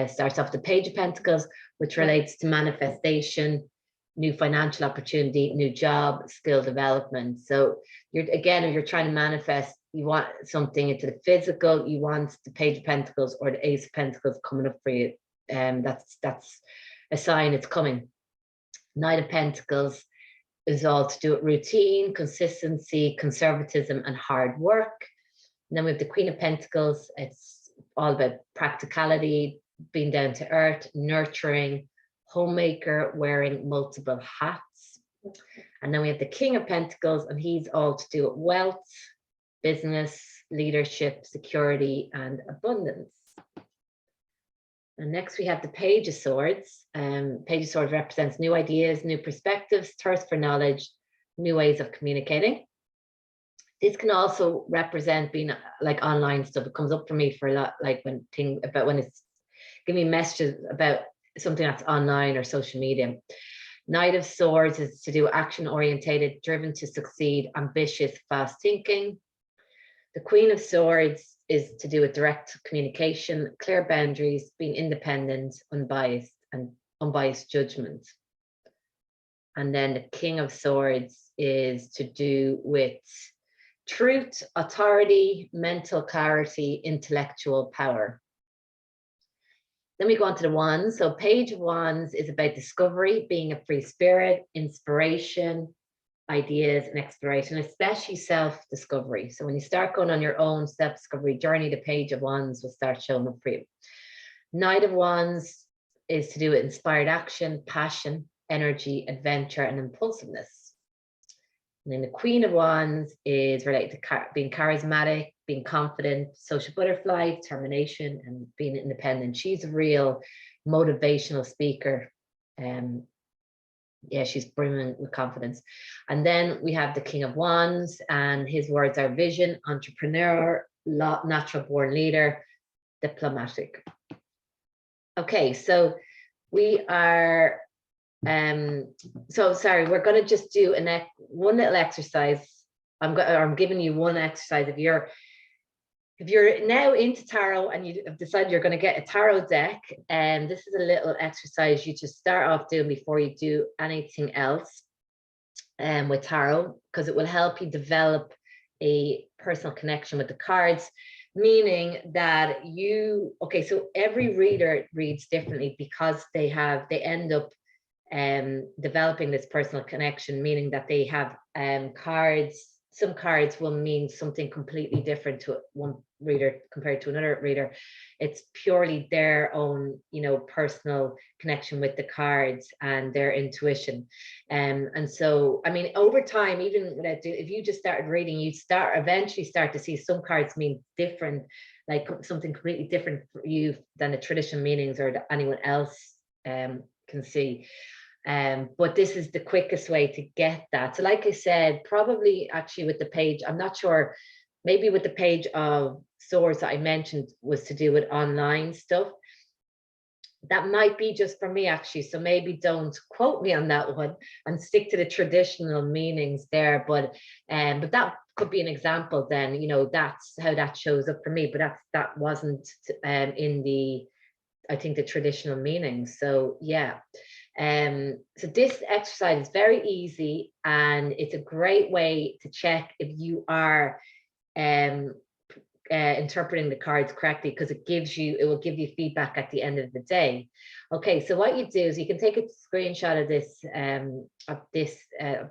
starts off the Page of Pentacles, which relates to manifestation, new financial opportunity, new job, skill development. So if you're trying to manifest, you want something into the physical, you want the Page of Pentacles or the Ace of Pentacles coming up for you. That's a sign it's coming. Knight of Pentacles is all to do with routine, consistency, conservatism, and hard work. And then we have the Queen of Pentacles. It's all about practicality, being down to earth, nurturing, homemaker, wearing multiple hats. And then we have the King of Pentacles, and he's all to do with wealth, business, leadership, security, and abundance. And next we have the Page of Swords. Page of Swords represents new ideas, new perspectives, thirst for knowledge, new ways of communicating. This can also represent being like online stuff. It comes up for me for a lot, like when it's giving me messages about something that's online or social media. Knight of Swords is to do action orientated, driven to succeed, ambitious, fast thinking. The Queen of Swords is to do with direct communication, clear boundaries, being independent, unbiased judgment. And then the King of Swords is to do with truth, authority, mental clarity, intellectual power. Then we go on to the Wands. So Page of Wands is about discovery, being a free spirit, inspiration, ideas, and exploration, especially self-discovery. So when you start going on your own self-discovery journey, the Page of Wands will start showing up for you. Knight of Wands is to do with inspired action, passion, energy, adventure, and impulsiveness. And then the Queen of Wands is related to being charismatic, being confident, social butterfly, determination, and being independent. She's a real motivational speaker. She's brimming with confidence. And then we have the King of Wands, and his words are vision, entrepreneur, natural born leader, diplomatic. Okay, so we are, so sorry, we're going to just do one little exercise. I'm giving you one exercise. If you're now into tarot and you have decided you're going to get a tarot deck, and this is a little exercise you just start off doing before you do anything else with tarot, because it will help you develop a personal connection with the cards, meaning that so every reader reads differently because they end up developing this personal connection, meaning that they have cards. Some cards will mean something completely different to one reader compared to another reader. It's purely their own, personal connection with the cards and their intuition. And so, I mean, over time, even if you just started reading, you eventually start to see some cards mean different, like something completely different for you than the traditional meanings or that anyone else can see. But this is the quickest way to get that. So like I said, probably actually with the page, I'm not sure, maybe with the page of Swords that I mentioned was to do with online stuff. That might be just for me actually. So maybe don't quote me on that one and stick to the traditional meanings there. But that could be an example then, that's how that shows up for me. But that wasn't in the, I think, the traditional meanings. So yeah. So this exercise is very easy, and it's a great way to check if you are interpreting the cards correctly, because it will give you feedback at the end of the day. Okay, so what you do is you can take a screenshot of this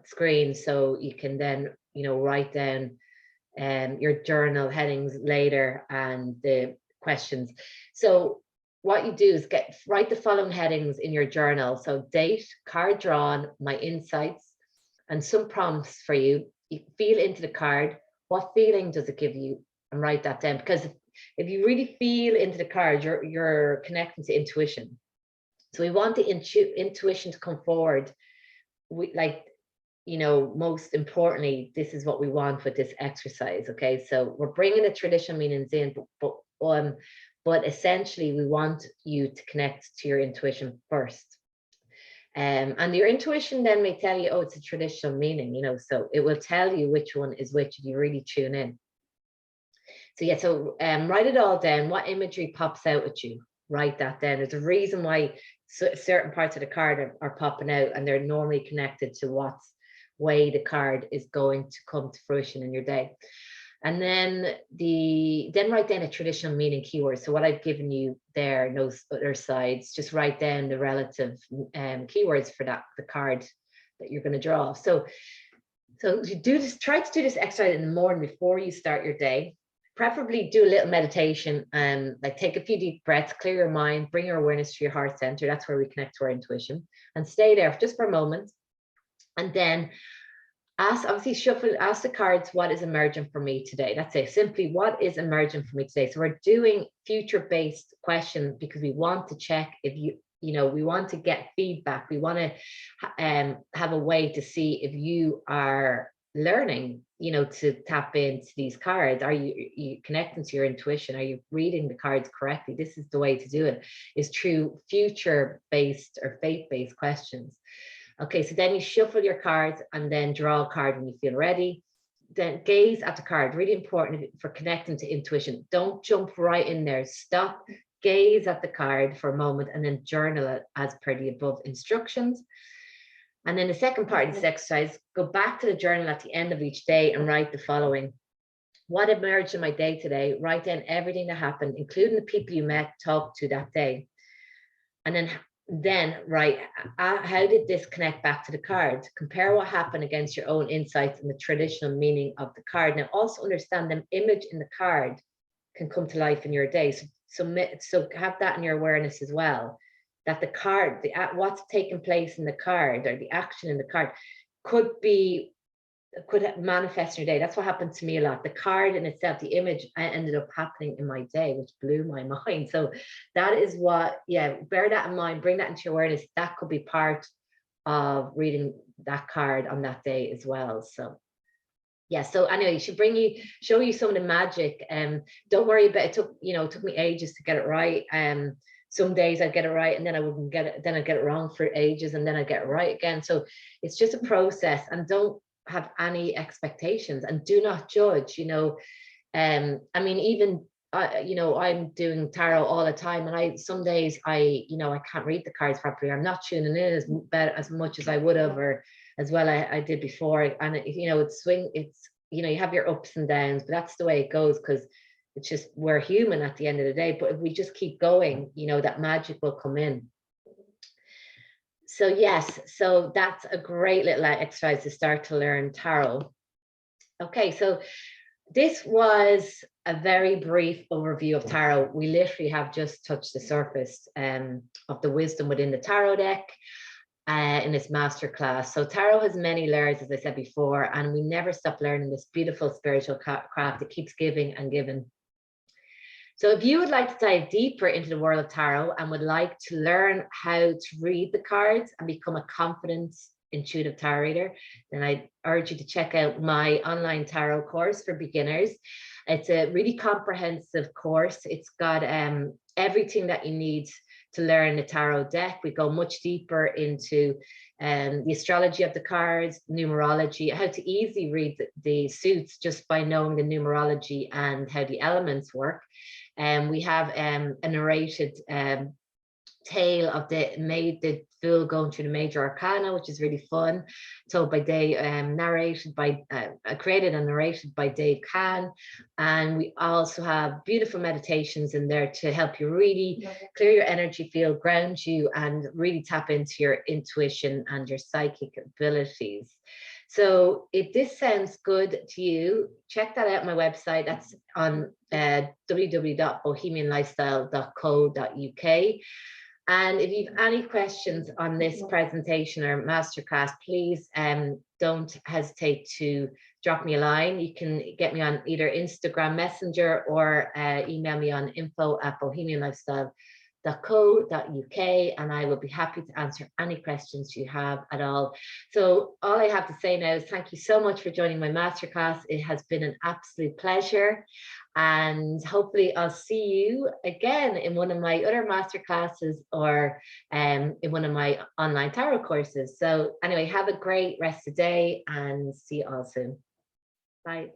screen, so you can then write down your journal headings later and the questions. So what you do is write the following headings in your journal. So date, card drawn, my insights, and some prompts for you. You feel into the card. What feeling does it give you? And write that down, because if you really feel into the card, you're connecting to intuition. So we want the intuition to come forward. Most importantly, this is what we want with this exercise. Okay, so we're bringing the traditional meanings in, but essentially we want you to connect to your intuition first. And your intuition then may tell you, oh, it's a traditional meaning, so it will tell you which one is which if you really tune in. So yeah, so write it all down. What imagery pops out at you? Write that down. There's a reason why certain parts of the card are popping out, and they're normally connected to what way the card is going to come to fruition in your day. And then write down a traditional meaning keyword. So what I've given you there, those other sides, just write down the relative keywords for the card that you're going to draw. So you try to do this exercise in the morning before you start your day. Preferably do a little meditation, like take a few deep breaths, clear your mind, bring your awareness to your heart center. That's where we connect to our intuition, and stay there just for a moment. And then ask the cards, what is emerging for me today? That's it. Simply, what is emerging for me today? So we're doing future-based questions because we want to check if we want to get feedback. We want to have a way to see if you are learning, to tap into these cards. Are you connecting to your intuition? Are you reading the cards correctly? This is the way to do it, is through future-based or faith-based questions. Okay, so then you shuffle your cards and then draw a card when you feel ready. Then gaze at the card. Really important for connecting to intuition. Don't jump right in there. Stop, gaze at the card for a moment, and then journal it as per the above instructions. And then the second part of this exercise, go back to the journal at the end of each day and write the following. What emerged in my day today? Write down everything that happened, including the people you met, talked to that day. And then write, how did this connect back to the card? Compare what happened against your own insights and the traditional meaning of the card. Now also understand the image in the card can come to life in your day. So have that in your awareness as well, that the card, what's taking place in the card or the action in the card could manifest in your day. That's what happened to me a lot. The card in itself, the image, ended up happening in my day, which blew my mind. So that is what, bear that in mind, bring that into your awareness. That could be part of reading that card on that day as well. So yeah, so anyway, show you some of the magic. Don't worry about it. Took me ages to get it right. some days I'd get it right and then I wouldn't get it, then I'd get it wrong for ages and then I'd get it right again. So it's just a process, and don't have any expectations and do not judge, you know. I mean, even you know, I'm doing tarot all the time, and some days I can't read the cards properly. I'm not tuning in as much as I would have, or as well I did before. And you know, it's you know, you have your ups and downs, but that's the way it goes, because it's just, we're human at the end of the day. But if we just keep going, you know, that magic will come in. So yes, so that's a great little exercise to start to learn tarot. Okay, so this was a very brief overview of tarot. We literally have just touched the surface of the wisdom within the tarot deck in this masterclass. So tarot has many layers, as I said before, and we never stop learning this beautiful spiritual craft that keeps giving and giving. So if you would like to dive deeper into the world of tarot and would like to learn how to read the cards and become a confident, intuitive tarot reader, then I urge you to check out my online tarot course for beginners. It's a really comprehensive course. It's got everything that you need to learn the tarot deck. We go much deeper into the astrology of the cards, numerology, how to easily read the suits just by knowing the numerology and how the elements work. And we have a narrated tale of the full going through the major arcana, which is really fun, told by Dave, narrated by created and narrated by Dave Kahn. And we also have beautiful meditations in there to help you really clear your energy field, ground you, and really tap into your intuition and your psychic abilities. So if this sounds good to you, check that out on my website. That's on www.bohemianlifestyle.co.uk. And if you have any questions on this presentation or masterclass, please don't hesitate to drop me a line. You can get me on either Instagram Messenger or email me on info@bohemianlifestyle.co.uk, and I will be happy to answer any questions you have at all. So all I have to say now is thank you so much for joining my masterclass. It has been an absolute pleasure, and hopefully I'll see you again in one of my other masterclasses or in one of my online tarot courses. So anyway, have a great rest of the day and see you all soon. Bye.